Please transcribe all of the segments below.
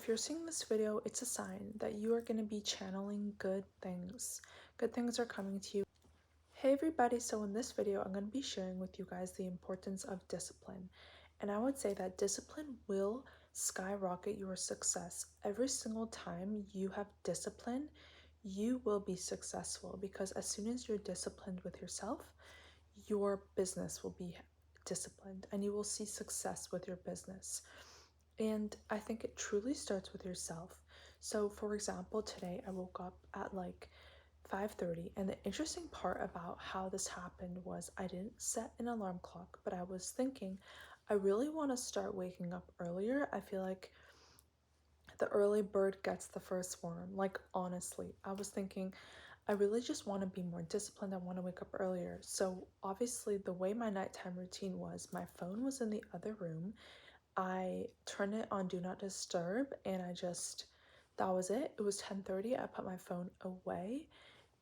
you're seeing this video, it's a sign that you are going to be channeling good things. Good things are coming to you. Hey everybody, so in this video, I'm going to be sharing with you guys the importance of discipline. And I would say that discipline will skyrocket your success. Every single time you have discipline, you will be successful because as soon as you're disciplined with yourself, your business will be disciplined and you will see success with your business. And I think it truly starts with yourself. So for example, today I woke up at like 5:30, and the interesting part about how this happened was I didn't set an alarm clock, but I was thinking I really want to start waking up earlier. I feel like the early bird gets the first worm. Like honestly, I was thinking I really just want to be more disciplined. I want to wake up earlier. So obviously the way my nighttime routine was, my phone was in the other room. I turned it on do not disturb and that was it. It was 10:30. I put my phone away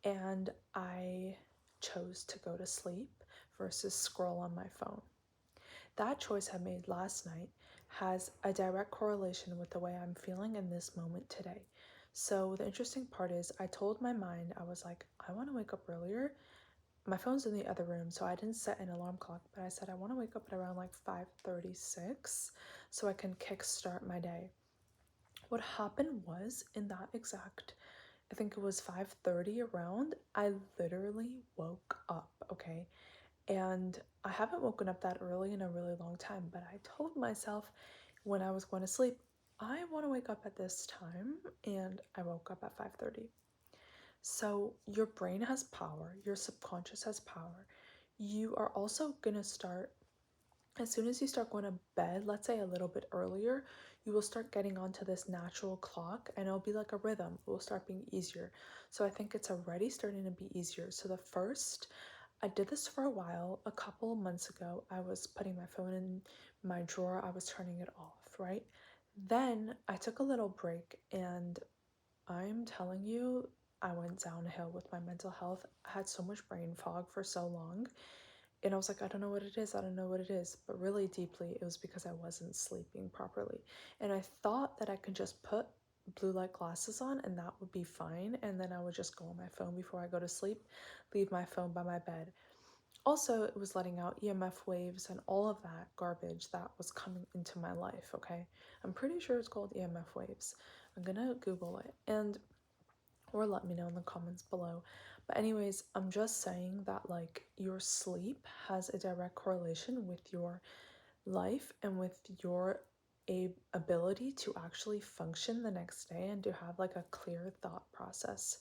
and I chose to go to sleep versus scroll on my phone. That choice I made last night has a direct correlation with the way I'm feeling in this moment today. So the interesting part is I told my mind, I was like, I want to wake up earlier. My phone's in the other room, so I didn't set an alarm clock, but I said I want to wake up at around like 5:36 so I can kickstart my day. What happened was in that exact, I think it was 5:30 around, I literally woke up, okay? And I haven't woken up that early in a really long time, but I told myself when I was going to sleep, I want to wake up at this time, and I woke up at 5:30. So your brain has power, your subconscious has power. You are also going to start, as soon as you start going to bed, let's say a little bit earlier, you will start getting onto this natural clock and it'll be like a rhythm. It will start being easier. So I think it's already starting to be easier. So I did this for a while. A couple of months ago, I was putting my phone in my drawer, I was turning it off, right? Then I took a little break and I'm telling you, I went downhill with my mental health. I had so much brain fog for so long. And I was like, I don't know what it is. I don't know what it is. But really deeply, it was because I wasn't sleeping properly. And I thought that I could just put blue light glasses on and that would be fine. And then I would just go on my phone before I go to sleep, leave my phone by my bed. Also, it was letting out EMF waves and all of that garbage that was coming into my life, okay? I'm pretty sure it's called EMF waves. I'm gonna Google it and or let me know in the comments below. But anyways, I'm just saying that like your sleep has a direct correlation with your life and with your ability to actually function the next day and to have like a clear thought process.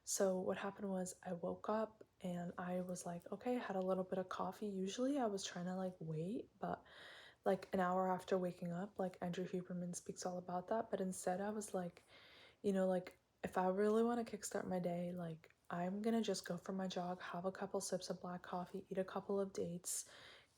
So what happened was I woke up and I was like, okay, I had a little bit of coffee. Usually I was trying to like wait, but like an hour after waking up, like Andrew Huberman speaks all about that. But instead I was like, like if I really want to kickstart my day, like I'm gonna just go for my jog, have a couple sips of black coffee, eat a couple of dates,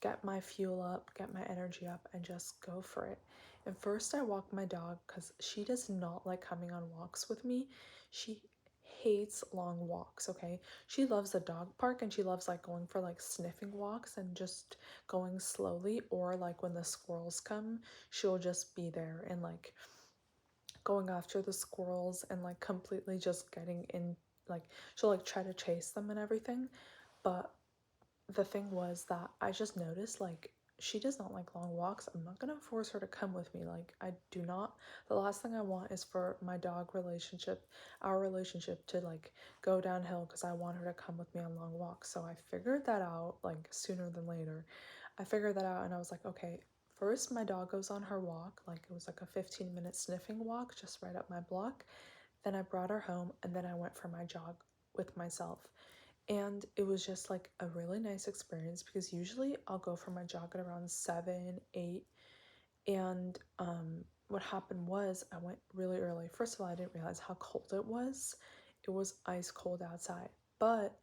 get my fuel up, get my energy up, and just go for it. And first, I walk my dog because she does not like coming on walks with me. She hates long walks, okay? She loves the dog park and she loves like going for like sniffing walks and just going slowly, or like when the squirrels come, she'll just be there and like going after the squirrels and like completely just getting in, like she'll like try to chase them and everything. But the thing was that I just noticed like she does not like long walks. I'm not gonna force her to come with me. Like I do not, the last thing I want is for my dog relationship, our relationship to like go downhill because I want her to come with me on long walks. So I figured that out like sooner than later. I figured that out and I was like, okay, first my dog goes on her walk, like it was like a 15-minute sniffing walk just right up my block. Then I brought her home and then I went for my jog with myself. And it was just like a really nice experience because usually I'll go for my jog at around 7, 8. And what happened was I went really early. First of all, I didn't realize how cold it was. It was ice cold outside. But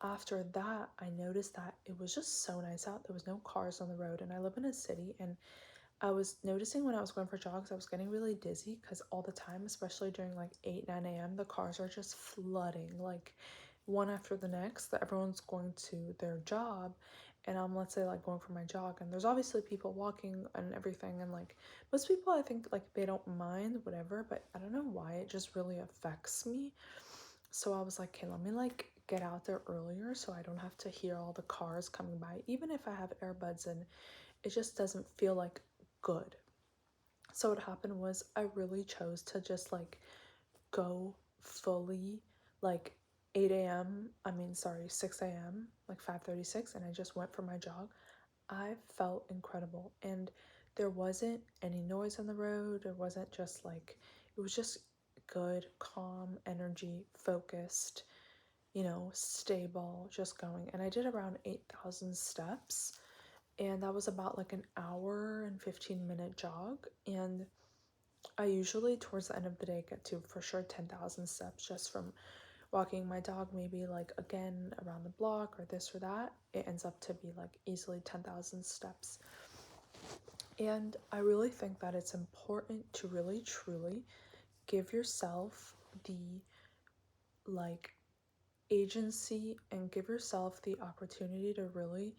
after that, I noticed that it was just so nice out. There was no cars on the road. And I live in a city. And I was noticing when I was going for jogs, I was getting really dizzy because all the time, especially during like 8, 9 a.m., the cars are just flooding, like one after the next, that everyone's going to their job. and I'm, let's say, like going for my jog, and there's obviously people walking and everything, and like most people, I think, like they don't mind whatever, but I don't know why it just really affects me. So I was like, okay, let me like get out there earlier so I don't have to hear all the cars coming by. Even if I have earbuds in, it just doesn't feel like good. So what happened was I really chose to just like go fully like 8 a.m. I mean, sorry, 6 a.m., like 5:36, and I just went for my jog. I felt incredible. And there wasn't any noise on the road. There wasn't just like, it was just good, calm energy, focused, stable, just going. And I did around 8,000 steps. And that was about like an hour and 15-minute jog. And I usually, towards the end of the day, get to for sure 10,000 steps just from walking my dog, maybe like again around the block or this or that. It ends up to be like easily 10,000 steps. And I really think that it's important to really truly give yourself the like agency and give yourself the opportunity to really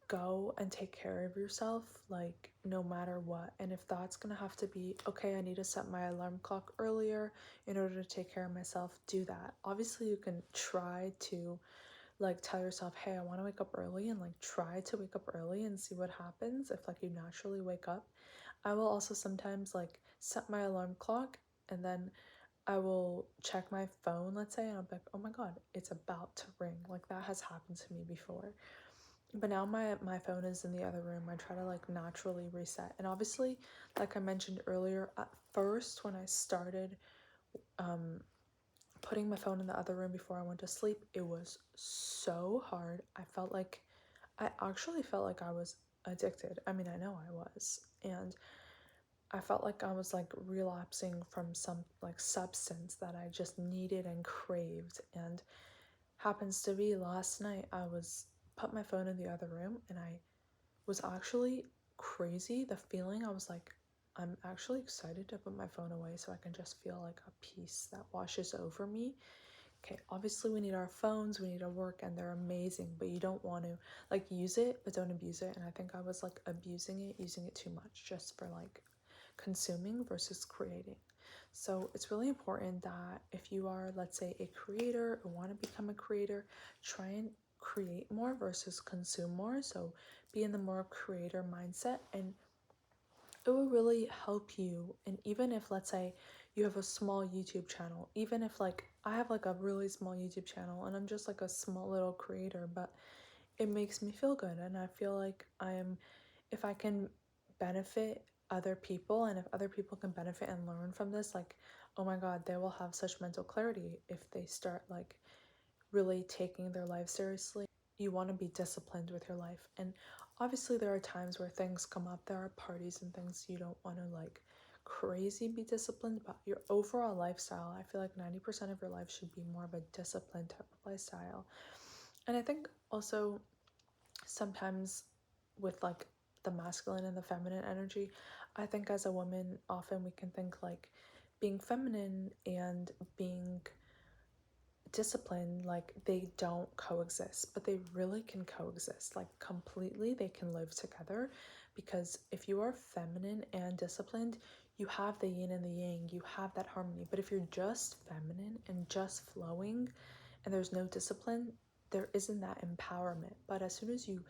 go and take care of yourself, like no matter what. And if that's gonna have to be, okay, I need to set my alarm clock earlier in order to take care of myself, do that. Obviously, you can try to like tell yourself, hey, I want to wake up early, and like try to wake up early and see what happens if like you naturally wake up. I will also sometimes like set my alarm clock, and then I will check my phone, let's say, and I'll be like, oh my god, it's about to ring. Like that has happened to me before. But now my phone is in the other room. I try to like naturally reset. And obviously, like I mentioned earlier, at first when I started putting my phone in the other room before I went to sleep, it was so hard. I actually felt like I was addicted. I mean, I know I was. And I felt like I was like relapsing from some like substance that I just needed and craved. And happens to be last night I was put my phone in the other room, and I was actually crazy. The feeling, I was like, I'm actually excited to put my phone away so I can just feel like a peace that washes over me. Okay, obviously we need our phones, we need our work, and they're amazing, but you don't want to like use it, but don't abuse it. And I think I was like using it too much just for like consuming versus creating. So it's really important that if you are, let's say, a creator or want to become a creator, try and create more versus consume more. So be in the more creator mindset, and it will really help you. And even if, let's say, you have a small YouTube channel, even if like I have like a really small YouTube channel and I'm just like a small little creator, but it makes me feel good, and I feel like if I can benefit other people, and if other people can benefit and learn from this, like, oh my god, they will have such mental clarity if they start like really taking their life seriously. You want to be disciplined with your life. And obviously there are times where things come up, there are parties and things you don't want to like crazy be disciplined, but your overall lifestyle, I feel like 90% of your life should be more of a disciplined type of lifestyle. And I think also sometimes with like the masculine and the feminine energy, I think as a woman often we can think like being feminine and being discipline, like they don't coexist, but they really can coexist, like completely they can live together. Because if you are feminine and disciplined, you have the yin and the yang, you have that harmony. But if you're just feminine and just flowing and there's no discipline, there isn't that empowerment. But as soon as you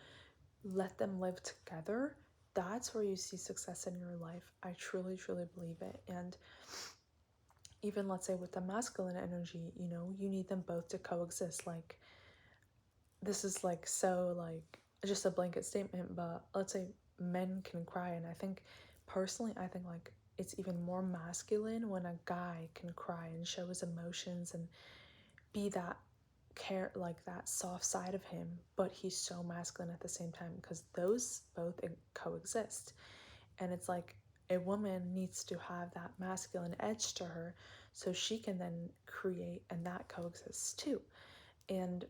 let them live together, that's where you see success in your life. I truly truly believe it. And even, let's say, with the masculine energy, you need them both to coexist. Like, this is like so like just a blanket statement, but let's say men can cry, and I think personally, I think like it's even more masculine when a guy can cry and show his emotions and be that care, like that soft side of him, but he's so masculine at the same time, because those both coexist. And it's like a woman needs to have that masculine edge to her so she can then create, and that coexists too. And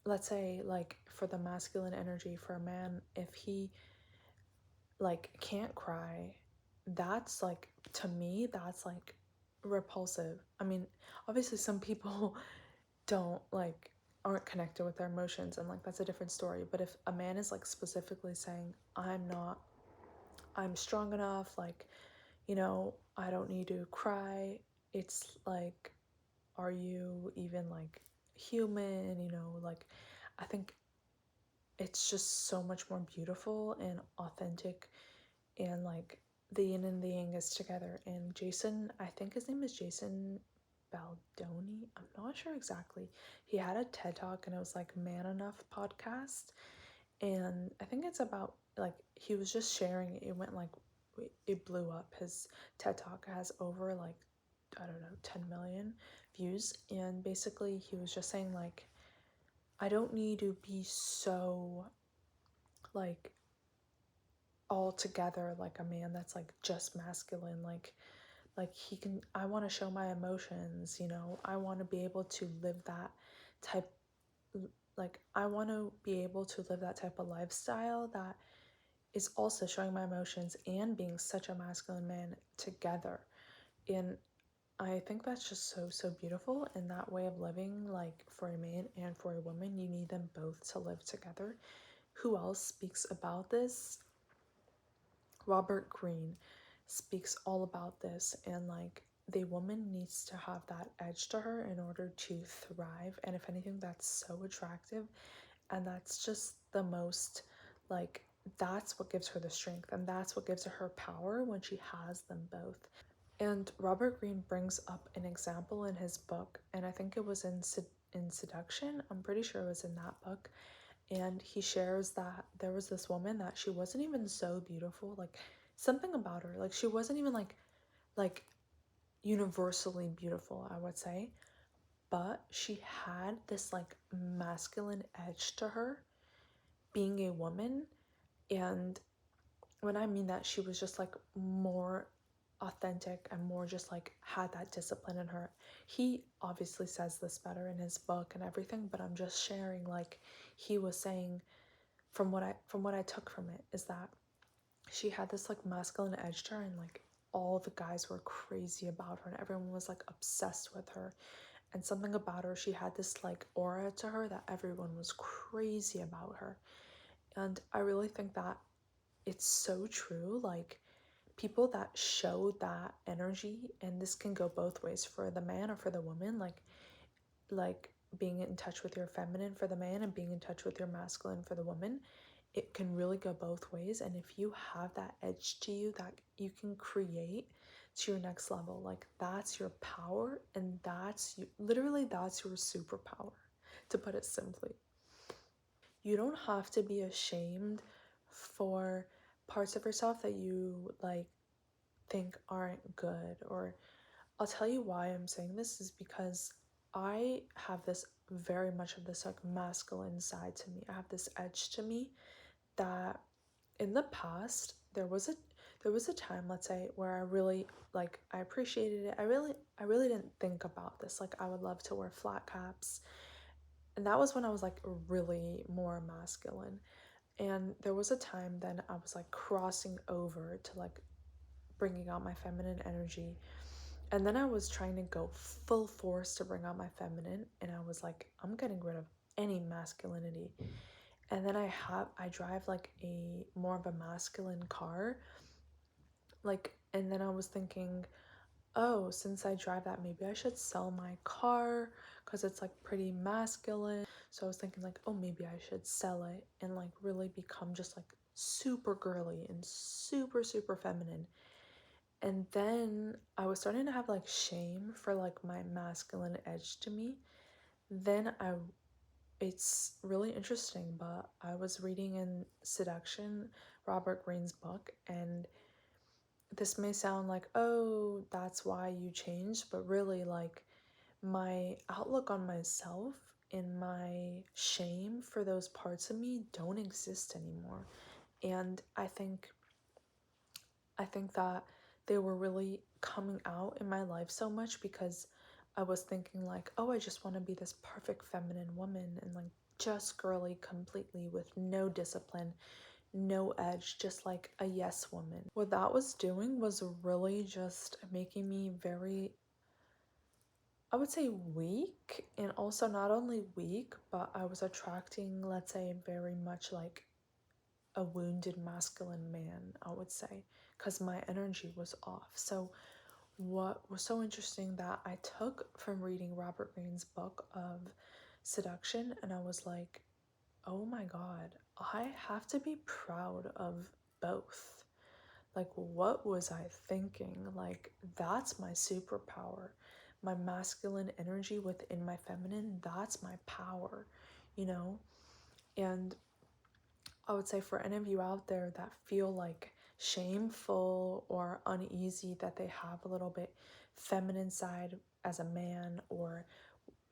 let's say like for the masculine energy, for a man, if he like can't cry, that's like, to me, that's like repulsive. I mean, obviously some people don't like aren't connected with their emotions, and like that's a different story. But if a man is like specifically saying, I'm strong enough, like, you know, I don't need to cry, it's like, are you even like human? You know, like, I think it's just so much more beautiful and authentic, and like the yin and the yang is together. And Jason, I think his name is Jason Baldoni, I'm not sure exactly. He had a TED talk and it was like Man Enough podcast, and I think it's about like he was just sharing it went like it blew up. His TED talk has over like, I don't know, 10 million views, and basically he was just saying like, I don't need to be so like all together like a man that's like just masculine, like he can, I want to show my emotions, you know, I want to be able to live that type, like I want to be able to live that type of lifestyle that is also showing my emotions and being such a masculine man together. And I think that's just so beautiful. And that way of living, like for a man and for a woman, you need them both to live together. Who else speaks about this? Robert Greene speaks all about this, and like the woman needs to have that edge to her in order to thrive. And if anything, that's so attractive, and that's just the most like, that's what gives her the strength, and that's what gives her power when she has them both. And Robert Greene brings up an example in his book, and I think it was in Seduction. I'm pretty sure it was in that book. And he shares that there was this woman that she wasn't even so beautiful, like something about her, like she wasn't even like universally beautiful, I would say, but she had this like masculine edge to her being a woman. And when I mean that, she was just like more authentic and more just like had that discipline in her. He obviously says this better in his book and everything, but I'm just sharing like he was saying, from what I took from it is that she had this like masculine edge to her, and like all the guys were crazy about her and everyone was like obsessed with her. And something about her, she had this like aura to her that everyone was crazy about her. And I really think that it's so true. Like people that show that energy, and this can go both ways for the man or for the woman, like being in touch with your feminine for the man and being in touch with your masculine for the woman, it can really go both ways. And if you have that edge to you that you can create to your next level, like that's your power, and that's you, literally that's your superpower, to put it simply. You don't have to be ashamed for parts of yourself that you like think aren't good. Or I'll tell you why I'm saying this is because I have this very much of this like masculine side to me. I have this edge to me that in the past there was a time, let's say, where I really like I appreciated it. I really didn't think about this. Like I would love to wear flat caps. And that was when I was like really more masculine. And there was a time then I was like crossing over to like bringing out my feminine energy. And then I was trying to go full force to bring out my feminine, and I was like, I'm getting rid of any masculinity. And then I drive like a more of a masculine car. Like, and then I was thinking, oh, since I drive that, maybe I should sell my car because it's like pretty masculine. So I was thinking like, oh, maybe I should sell it and like really become just like super girly and super feminine. And then I was starting to have like shame for like my masculine edge to me. Then it's really interesting, but I was reading in Seduction, Robert Greene's book, and this may sound like, oh, that's why you changed, but really, like, my outlook on myself and my shame for those parts of me don't exist anymore. And I think that they were really coming out in my life so much because I was thinking like, oh, I just want to be this perfect feminine woman and like just girly completely with no discipline, no edge, just like a yes woman. What that was doing was really just making me very I would say weak, and also not only weak, but I was attracting, let's say, very much like a wounded masculine man, I would say, because my energy was off. So, what was so interesting that I took from reading Robert Greene's book of seduction, and I was like, oh my God, I have to be proud of both. Like, what was I thinking? Like, that's my superpower. My masculine energy within my feminine, that's my power, you know? And I would say for any of you out there that feel like shameful or uneasy that they have a little bit feminine side as a man or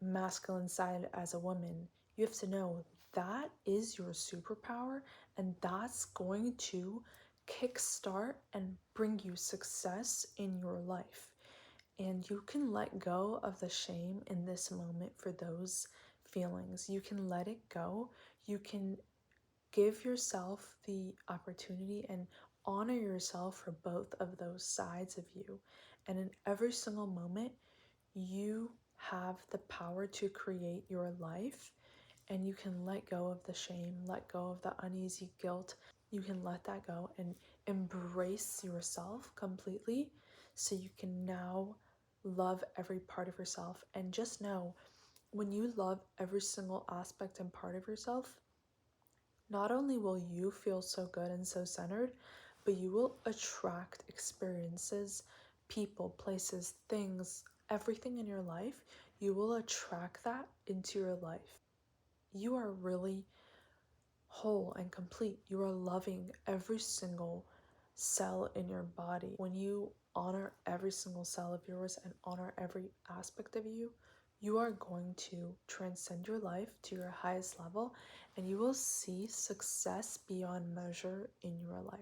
masculine side as a woman, you have to know that is your superpower, and that's going to kickstart and bring you success in your life. And you can let go of the shame in this moment for those feelings. You can let it go. You can give yourself the opportunity and honor yourself for both of those sides of you. And in every single moment, you have the power to create your life, and you can let go of the shame, let go of the uneasy guilt. You can let that go and embrace yourself completely so you can now love every part of yourself. And just know, when you love every single aspect and part of yourself, not only will you feel so good and so centered, but you will attract experiences, people, places, things, everything in your life. You will attract that into your life. You are really whole and complete. You are loving every single cell in your body. When you honor every single cell of yours and honor every aspect of you, you are going to transcend your life to your highest level, and you will see success beyond measure in your life.